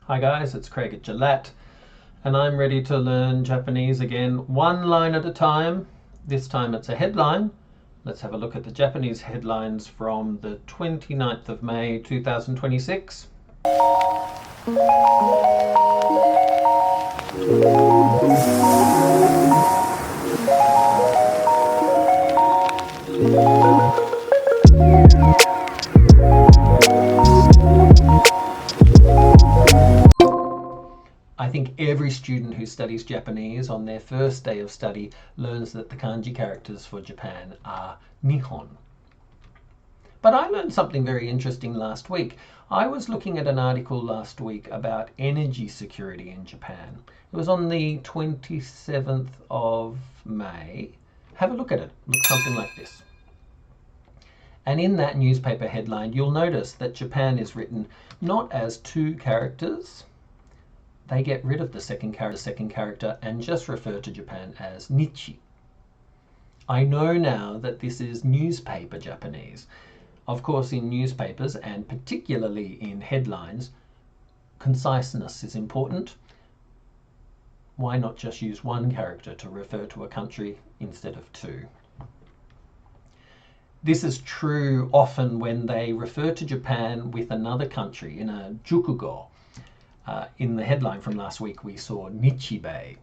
Hi guys, it's Craig at JOLAAT, and I'm ready to learn Japanese again, one line at a time. This time it's a headline. Let's have a look at the Japanese headlines from the 29th of May 2026. I think every student who studies Japanese on their first day of study learns that the kanji characters for Japan are Nihon. But I learned something very interesting last week. I was looking at an article last week about energy security in Japan. It was on the 27th of May. Have a look at it. It looks something like this. And in that newspaper headline, you'll notice that Japan is written not as two characters. They get rid of the second character and just refer to Japan as Nichi. I know now that this is newspaper Japanese. Of course, in newspapers, and particularly in headlines, conciseness is important. Why not just use one character to refer to a country instead of two? This is true often when they refer to Japan with another country in a jukugo. In the headline from last week, we saw Nichibei.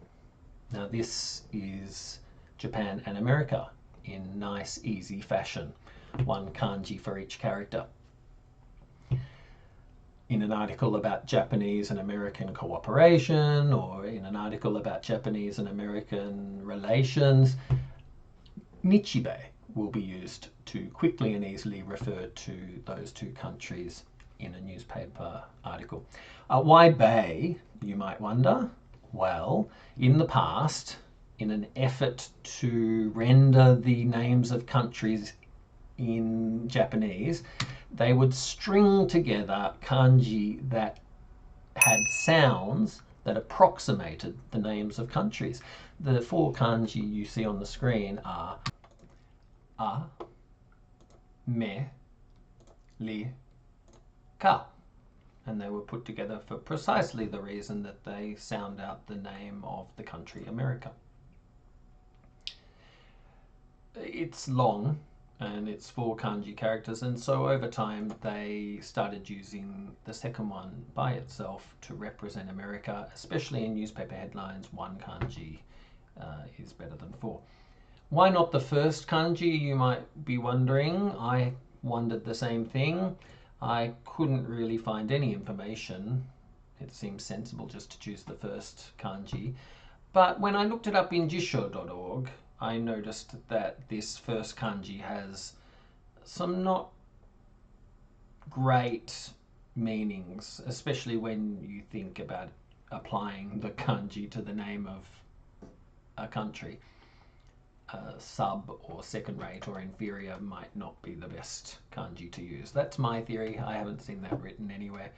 Now this is Japan and America in nice, easy fashion. One kanji for each character. In an article about Japanese and American cooperation, or in an article about Japanese and American relations, Nichibei will be used to quickly and easily refer to those two countries in a newspaper article. Why Bay, you might wonder? Well, in the past, in an effort to render the names of countries in Japanese, they would string together kanji that had sounds that approximated the names of countries. The four kanji you see on the screen are a, me, li, ka. And they were put together for precisely the reason that they sound out the name of the country America. It's long and it's four kanji characters, and so over time they started using the second one by itself to represent America, especially in newspaper headlines. One kanji is better than four. Why not the first kanji, you might be wondering. I wondered the same thing. I couldn't really find any information. It seems sensible just to choose the first kanji. But when I looked it up in jisho.org, I noticed that this first kanji has some not great meanings, especially when you think about applying the kanji to the name of a country. Sub or second rate or inferior might not be the best kanji to use. That's my theory. I haven't seen that written anywhere.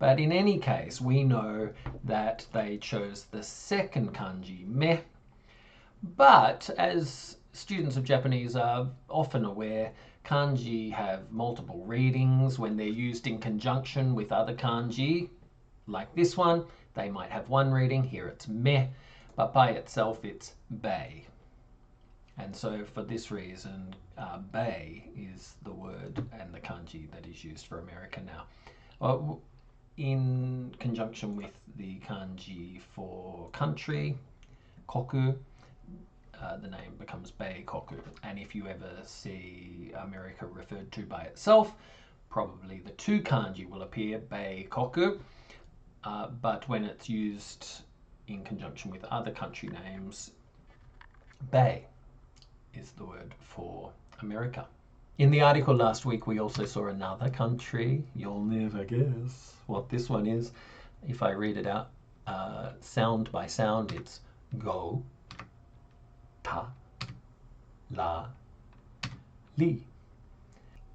But in any case, we know that they chose the second kanji, me. But as students of Japanese are often aware, kanji have multiple readings. When they're used in conjunction with other kanji, like this one, they might have one reading. Here it's me, but by itself it's bei. And so for this reason, bei is the word and the kanji that is used for America now. In conjunction with the kanji for country, koku, the name becomes bei koku. And if you ever see America referred to by itself, probably the two kanji will appear, bei koku. But when it's used in conjunction with other country names, bei is the word for America. In the article last week, we also saw another country. You'll never guess what this one is. If I read it out sound by sound, it's go, ta, la, li.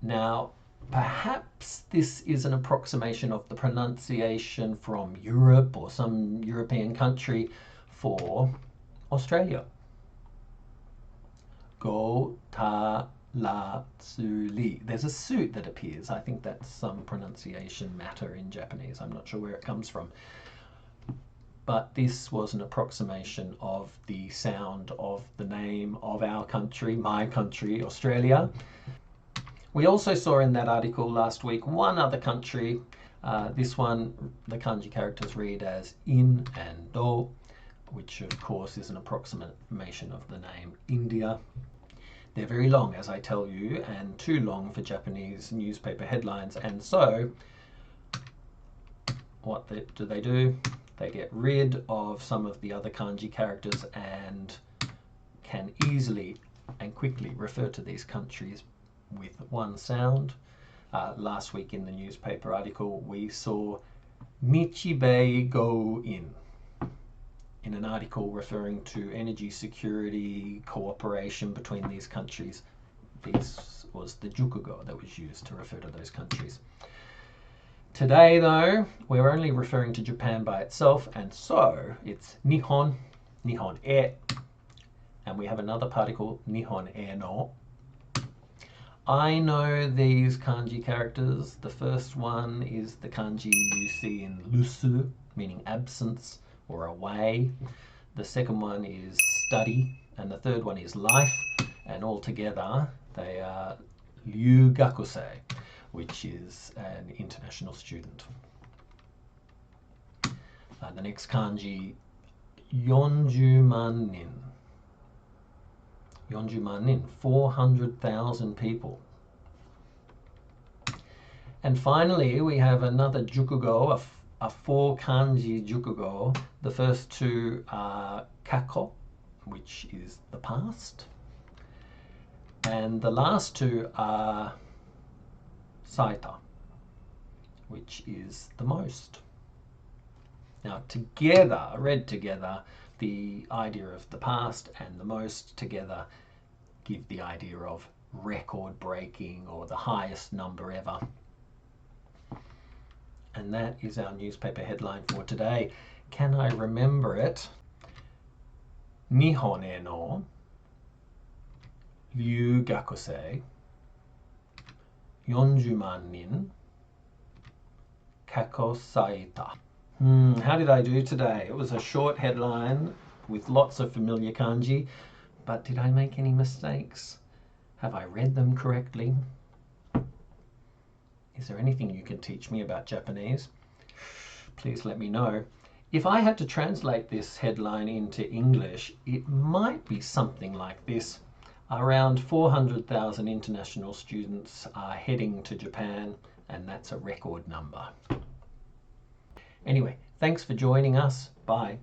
Now, perhaps this is an approximation of the pronunciation from Europe or some European country for Australia. Go, ta, Lazuli. There's a suit that appears. I think that's some pronunciation matter in Japanese. I'm not sure where it comes from. But this was an approximation of the sound of the name of our country, my country, Australia. We also saw in that article last week one other country. This one, the kanji characters read as in and do, which of course is an approximation of the name India. They're very long, as I tell you, and too long for Japanese newspaper headlines. And so, what do? They get rid of some of the other kanji characters and can easily and quickly refer to these countries with one sound. Last week in the newspaper article, we saw Nichibei go in an article referring to energy security cooperation between these countries. This was the jukugo that was used to refer to those countries. Today, though, we're only referring to Japan by itself, and so it's Nihon, Nihon e, and we have another particle, Nihon e no. I know these kanji characters. The first one is the kanji you see in lusu, meaning absence or away. The second one is study, and the third one is life, and all together they are ryugakusei, which is an international student. The next kanji, 40 nin. 40 nin, 400,000 people. And finally, we have another jukugo, a 4 kanji jukugo. The first two are kako, which is the past. And the last two are saita, which is the most. Now together, read together, the idea of the past and the most together give the idea of record breaking or the highest number ever. And that is our newspaper headline for today. Can I remember it? Nihon e no ryugakusei 40 man nin kako saita. How did I do today? It was a short headline with lots of familiar kanji, but did I make any mistakes? Have I read them correctly? Is there anything you can teach me about Japanese? Please let me know. If I had to translate this headline into English, it might be something like this. Around 400,000 international students are heading to Japan, and that's a record number. Anyway, thanks for joining us. Bye.